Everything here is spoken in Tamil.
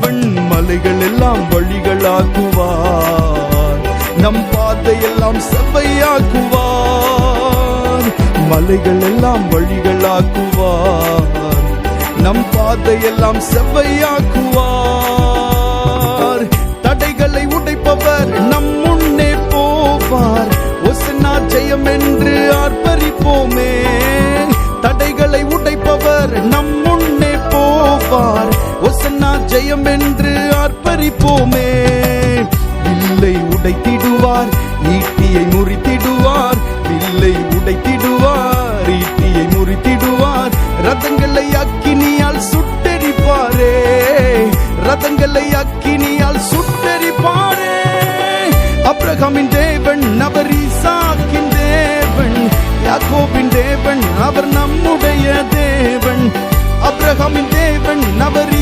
தேவன் மலைகள் எல்லாம் வழிகளாக்குவார், நம் பாதையெல்லாம் செவ்வையாக்குவார். மலைகள் எல்லாம் வழிகளாக்குவார், நம் பாதையெல்லாம் செவ்வையாக்குவார். தடைகளை உடைப்பவர் நம் முன்னே போவார், ஒசன்னா ஜெயம் என்று ஆர்ப்பரிப்போமே. தடைகளை உடைப்பவர் நம் முன்னே போவார், ஒசன்னா ஜெயம் என்று ஆர்ப்பரிப்போமே. வில்லை உடைத்திடுவார், ஈட்டியை முறித்திடுவார், வில்லை உடைத்திடுவார், ஈட்டியை முறித்திடுவார். ரதங்களை அக்கினியால் சுட்டெரிப்பாரே, ரதங்களை அக்கினியால் சுட்டெரிப்பாரே. அப்ரஹாமின் தேவன் அவர் ஈசாக்கின் தேவன், யாக்கோபின் தேவன் அவர் நம்முடைய தேவன். அப்ரஹாமின் தேவன் அவர்